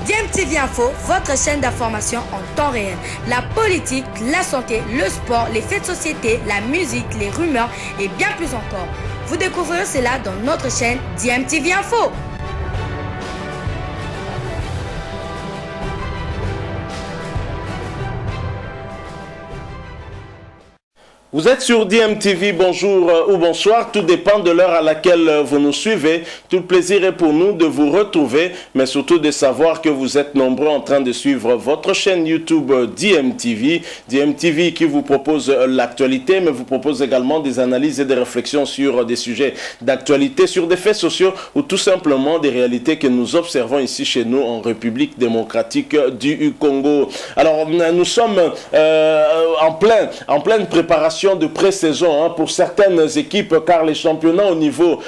DMTV Info, votre chaîne d'information en temps réel. La politique, la santé, le sport, les faits de société, la musique, les rumeurs et bien plus encore. Vous découvrirez cela dans notre chaîne DMTV Info. Vous êtes sur DMTV, bonjour ou bonsoir, tout dépend de l'heure à laquelle vous nous suivez. Tout le plaisir est pour nous de vous retrouver, mais surtout de savoir que vous êtes nombreux en train de suivre votre chaîne YouTube DMTV. DMTV qui vous propose l'actualité, mais vous propose également des analyses et des réflexions sur des sujets d'actualité, sur des faits sociaux ou tout simplement des réalités que nous observons ici chez nous en République démocratique du Congo. Alors, nous sommes en pleine préparation de pré-saison pour certaines équipes, car les championnats au niveau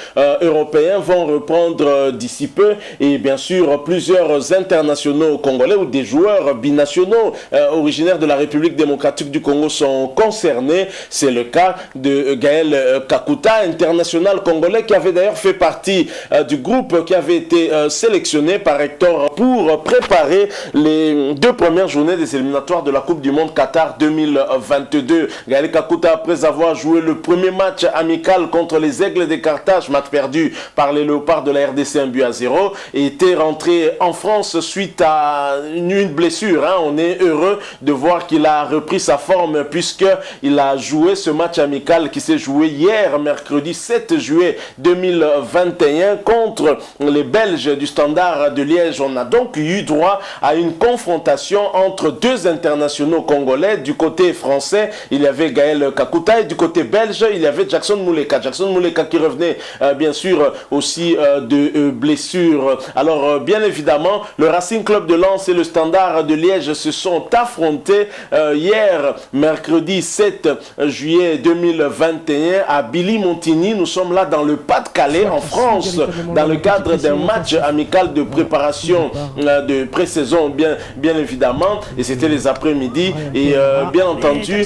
européen vont reprendre d'ici peu, et bien sûr plusieurs internationaux congolais ou des joueurs binationaux originaires de la République démocratique du Congo sont concernés. C'est le cas de Gaël Kakuta, international congolais, qui avait d'ailleurs fait partie du groupe qui avait été sélectionné par Hector pour préparer les 2 premières journées des éliminatoires de la Coupe du Monde Qatar 2022. Gaël Kakuta, après avoir joué le premier match amical contre les Aigles de Carthage, match perdu par les Léopards de la RDC 1-0, était rentré en France suite à une blessure. On est heureux de voir qu'il a repris sa forme, puisqu'il a joué ce match amical qui s'est joué hier, mercredi 7 juillet 2021, contre les Belges du Standard de Liège. On a donc eu droit à une confrontation entre 2 internationaux congolais. Du côté français, il y avait Gaël Kakuta, et du côté belge, il y avait Jackson Mouleka. Jackson Mouleka qui revenait bien sûr aussi de blessures. Alors bien évidemment, le Racing Club de Lens et le Standard de Liège se sont affrontés hier, mercredi 7 juillet 2021 à Billy-Montigny. Nous sommes là dans le Pas-de-Calais, en France, dans le cadre d'un match amical de préparation de pré-saison, bien évidemment, et c'était les après-midi, et bien entendu,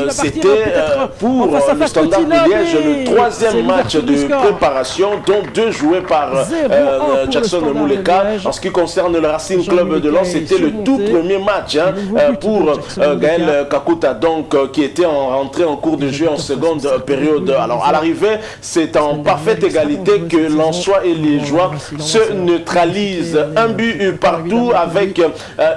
c'était pour le Standard de Liège le 3e match de préparation, dont 2 joués par Jackson Mouleka. En ce qui concerne le Racing Club de Lens, c'était le tout premier match pour Gaël Kakuta, donc qui était rentré en cours de jeu en seconde période. Alors à l'arrivée, c'est en parfaite égalité que Lensois et Liégeois se neutralisent. Un but partout, avec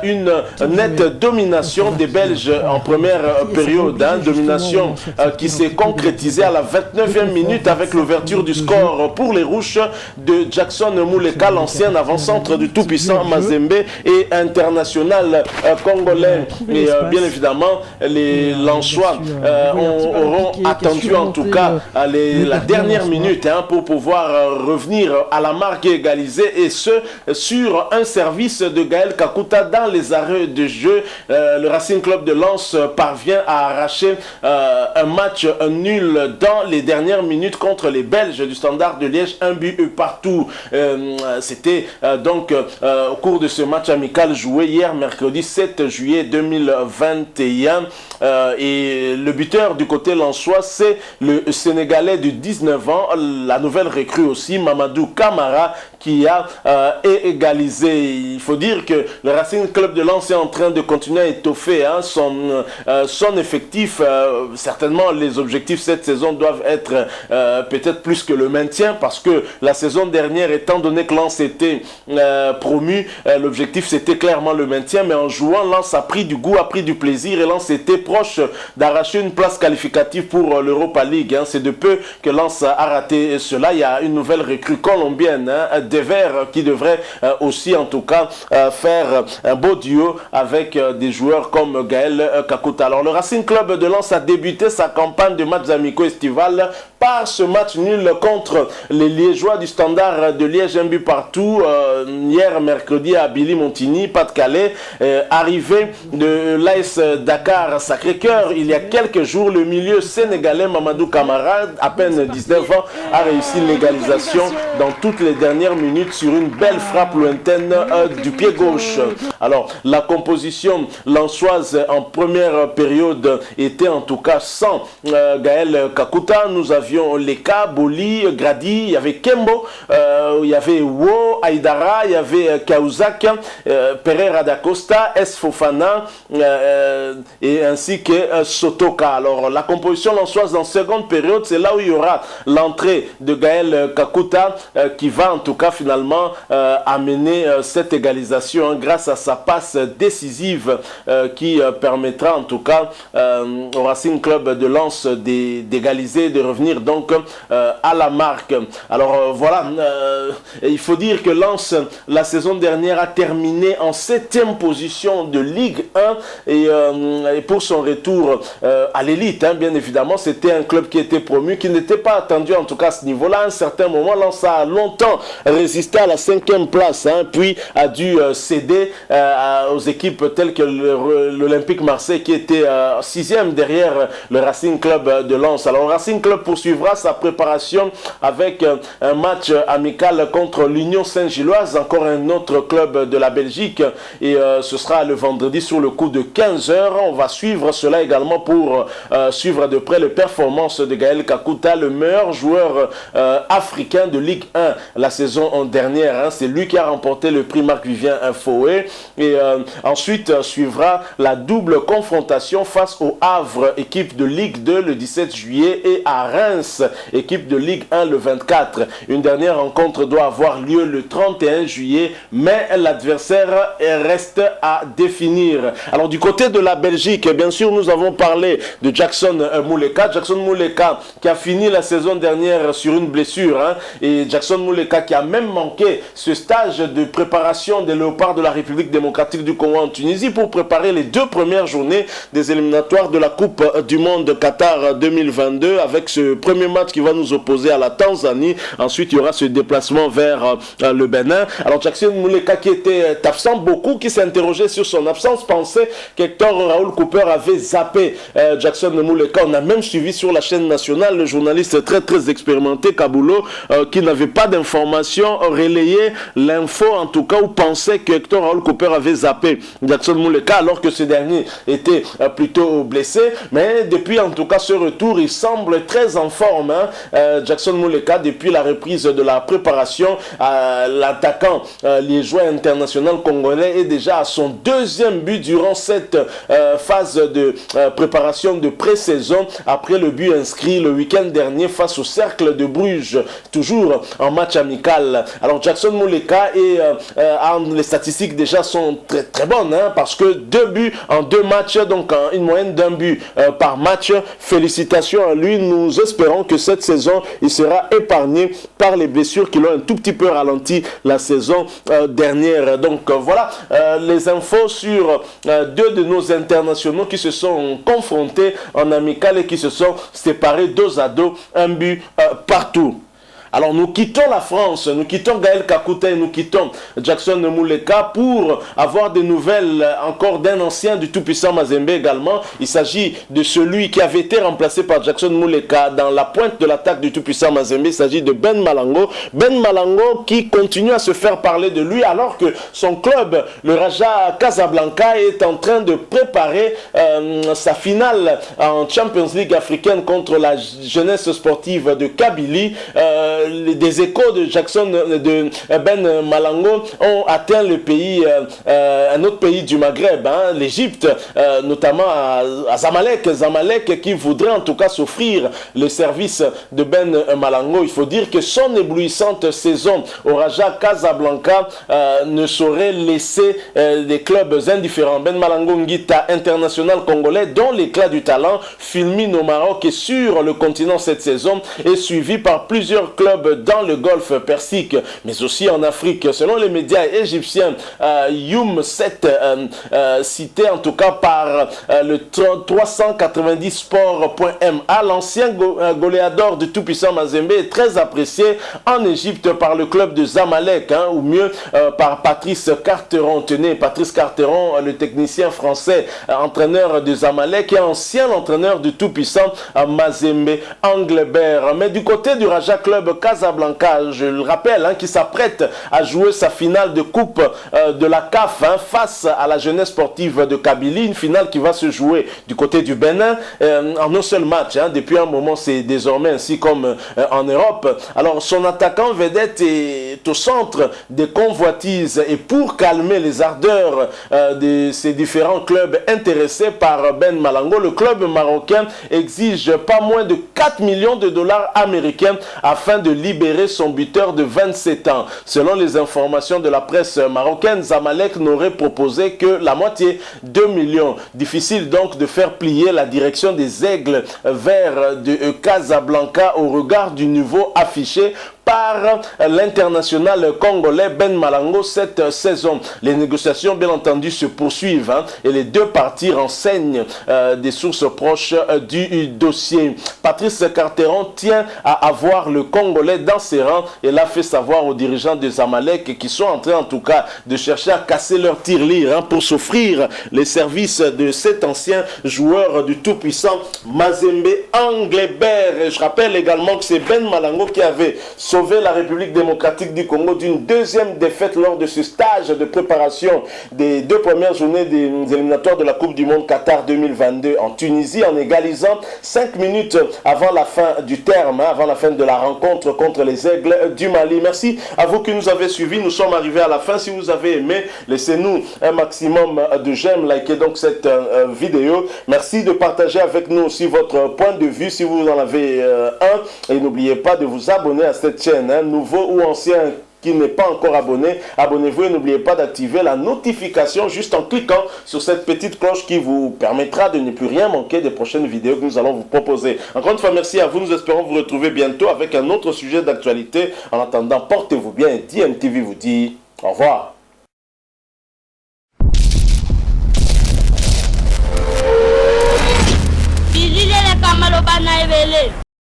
une nette domination des Belges en première période. Domination qui s'est concrétisée à la 29e minute avec l'ouverture du score pour les Rouges de Jackson Mouleka, l'ancien avant-centre du tout-puissant Mazembe et international congolais. Et bien évidemment, les Lensois auront attendu en tout cas la dernière minute pour pouvoir revenir à la marque et égaliser, et ce sur un service de Gaël Kakuta dans les arrêts de jeu. Le Racing Club de Lens parvient à arracher un match nul dans les dernières minutes contre les Belges du Standard de Liège, 1 but partout. C'était donc au cours de ce match amical joué hier, mercredi 7 juillet 2021. Et le buteur du côté lensois, c'est le Sénégalais de 19 ans, la nouvelle recrue aussi, Mamadou Camara, qui a égalisé. Il faut dire que le Racing Club de Lens est en train de continuer à étoffer son effectif. Certainement, les objectifs cette saison doivent être peut-être plus que le maintien, parce que la saison dernière, étant donné que Lens était promu, l'objectif c'était clairement le maintien, mais en jouant, Lens a pris du goût, a pris du plaisir, et Lens était proche d'arracher une place qualificative pour l'Europa League. C'est de peu que Lens a raté cela. Il y a une nouvelle recrue colombienne, Dever, qui devrait aussi en tout cas faire un beau duo avec des joueurs comme Gaël Kakuta. Alors le Racing Club de Lens a débuté sa campagne de matchs amicaux estivales par ce match nul contre les Liégeois du Standard de Liège, 1 but partout, hier mercredi à Billy-Montigny, Pas-de-Calais. Arrivé de l'AS Dakar Sacré-Cœur il y a quelques jours, le milieu sénégalais Mamadou Camara, à peine 19 ans, a réussi l'égalisation dans toutes les dernières minutes sur une belle frappe lointaine du pied gauche. Alors la composition lensoise en première période était en tout cas cas sans Gaël Kakuta. Nous avions Leka, Boli, Grady, il y avait Kembo, il y avait Wo, Aïdara, il y avait Kaouzak, Pereira da Costa, S. Fofana et ainsi que Sotoka. Alors la composition lançoise en seconde période, c'est là où il y aura l'entrée de Gaël Kakuta qui va en tout cas finalement amener cette égalisation grâce à sa passe décisive qui permettra en tout cas au Racing Club de Lens d'égaliser, de revenir donc à la marque. Alors voilà, il faut dire que Lens la saison dernière a terminé en 7e position de Ligue 1 et pour son retour à l'élite, bien évidemment, c'était un club qui était promu, qui n'était pas attendu en tout cas à ce niveau-là. À un certain moment, Lens a longtemps résisté à la 5e place, puis a dû céder aux équipes telles que l'Olympique Marseille qui était 6e derrière le Racing Club de Lens. Alors le Racing Club poursuivra sa préparation avec un match amical contre l'Union Saint-Gilloise, encore un autre club de la Belgique, et ce sera le vendredi sur le coup de 15 h. On va suivre cela également pour suivre de près les performances de Gaël Kakuta, le meilleur joueur africain de Ligue 1 la saison dernière. C'est lui qui a remporté le prix Marc-Vivien Foé. Et ensuite suivra la double confrontation face au Havre, équipe de Ligue 2 le 17 juillet, et à Reims, équipe de Ligue 1 le 24. Une dernière rencontre doit avoir lieu le 31 juillet, mais l'adversaire reste à définir. Alors du côté de la Belgique, bien sûr, nous avons parlé de Jackson Mouleka. Jackson Mouleka qui a fini la saison dernière sur une blessure, et Jackson Mouleka qui a même manqué ce stage de préparation des Léopards de la République démocratique du Congo en Tunisie pour préparer les 2 premières journées des éliminatoires de la Coupe du Monde Qatar 2022, avec ce premier match qui va nous opposer à la Tanzanie. Ensuite, il y aura ce déplacement vers le Bénin. Alors Jackson Mouleka qui était absent, beaucoup qui s'interrogeaient sur son absence, pensaient qu'Hector Raoul Cooper avait zappé Jackson Mouleka. On a même suivi sur la chaîne nationale le journaliste très expérimenté Kabulo qui n'avait pas d'informations, relayé l'info en tout cas, ou pensait que Hector Raoul Cooper avait zappé Jackson Mouleka alors que ce dernier était plutôt blessé. Mais depuis en tout cas ce retour, il semble très en forme, Jackson Mouleka, depuis la reprise de la préparation. L'attaquant liégeois international congolais est déjà à son 2e but durant cette phase de préparation de pré-saison, après le but inscrit le week-end dernier face au Cercle de Bruges, toujours en match amical. Alors Jackson Mouleka les statistiques déjà sont très bonnes, parce que 2 buts en 2 matchs, donc une moyenne d'1 but par match. Félicitations à lui. Nous espérons que cette saison il sera épargné par les blessures qui l'ont un tout petit peu ralenti la saison dernière. Donc voilà les infos sur 2 de nos internationaux qui se sont confrontés en amical et qui se sont séparés 2-2, 1 but partout. Alors nous quittons la France, nous quittons Gaël Kakuta et nous quittons Jackson Mouleka pour avoir des nouvelles encore d'un ancien du tout-puissant Mazembe également. Il s'agit de celui qui avait été remplacé par Jackson Mouleka dans la pointe de l'attaque du tout-puissant Mazembe. Il s'agit de Ben Malango. Ben Malango qui continue à se faire parler de lui alors que son club, le Raja Casablanca, est en train de préparer sa finale en Champions League africaine contre la jeunesse sportive de Kabylie. Des échos de Ben Malango ont atteint le pays, un autre pays du Maghreb, l'Égypte, notamment à Zamalek qui voudrait en tout cas s'offrir le service de Ben Malango. Il faut dire que son éblouissante saison au Raja Casablanca ne saurait laisser les clubs indifférents. Ben Malango Ngita, international congolais dont l'éclat du talent fulmine au Maroc et sur le continent cette saison, est suivi par plusieurs clubs dans le golfe Persique, mais aussi en Afrique. Selon les médias égyptiens, Youm 7, cité en tout cas par le 390sport.ma, l'ancien goléador du tout-puissant Mazembe est très apprécié en Égypte par le club de Zamalek, ou mieux par Patrice Carteron. Tenez, Patrice Carteron, le technicien français, entraîneur de Zamalek et ancien entraîneur du tout-puissant Mazembe Anglebert. Mais du côté du Raja Club Casablanca, je le rappelle, qui s'apprête à jouer sa finale de coupe de la CAF face à la jeunesse sportive de Kabylie, une finale qui va se jouer du côté du Bénin en un seul match. Depuis un moment, c'est désormais ainsi comme en Europe. Alors, son attaquant vedette est au centre des convoitises, et pour calmer les ardeurs de ces différents clubs intéressés par Ben Malango, le club marocain exige pas moins de 4 millions de dollars américains afin de libérer son buteur de 27 ans. Selon les informations de la presse marocaine, Zamalek n'aurait proposé que la moitié, 2 millions. Difficile donc de faire plier la direction des Aigles vers de Casablanca au regard du niveau affiché par l'international congolais Ben Malango cette saison. Les négociations, bien entendu, se poursuivent et les deux parties renseignent des sources proches du dossier. Patrice Carteron tient à avoir le Congolais dans ses rangs et l'a fait savoir aux dirigeants de Zamalek qui sont en train, en tout cas, de chercher à casser leur tirelire pour s'offrir les services de cet ancien joueur du tout-puissant Mazembe Anglebert. Et je rappelle également que c'est Ben Malango qui avait sauvé la République démocratique du Congo d'une deuxième défaite lors de ce stage de préparation des 2 premières journées des éliminatoires de la Coupe du Monde Qatar 2022 en Tunisie, en égalisant 5 minutes avant la fin du terme, avant la fin de la rencontre contre les Aigles du Mali. Merci à vous qui nous avez suivis. Nous sommes arrivés à la fin. Si vous avez aimé, laissez-nous un maximum de j'aime, likez donc cette vidéo. Merci de partager avec nous aussi votre point de vue si vous en avez un, et n'oubliez pas de vous abonner à cette chaîne, nouveau ou ancien qui n'est pas encore abonné, abonnez-vous et n'oubliez pas d'activer la notification juste en cliquant sur cette petite cloche qui vous permettra de ne plus rien manquer des prochaines vidéos que nous allons vous proposer. Encore une fois, merci à vous. Nous espérons vous retrouver bientôt avec un autre sujet d'actualité. En attendant, portez-vous bien et DMTV vous dit au revoir.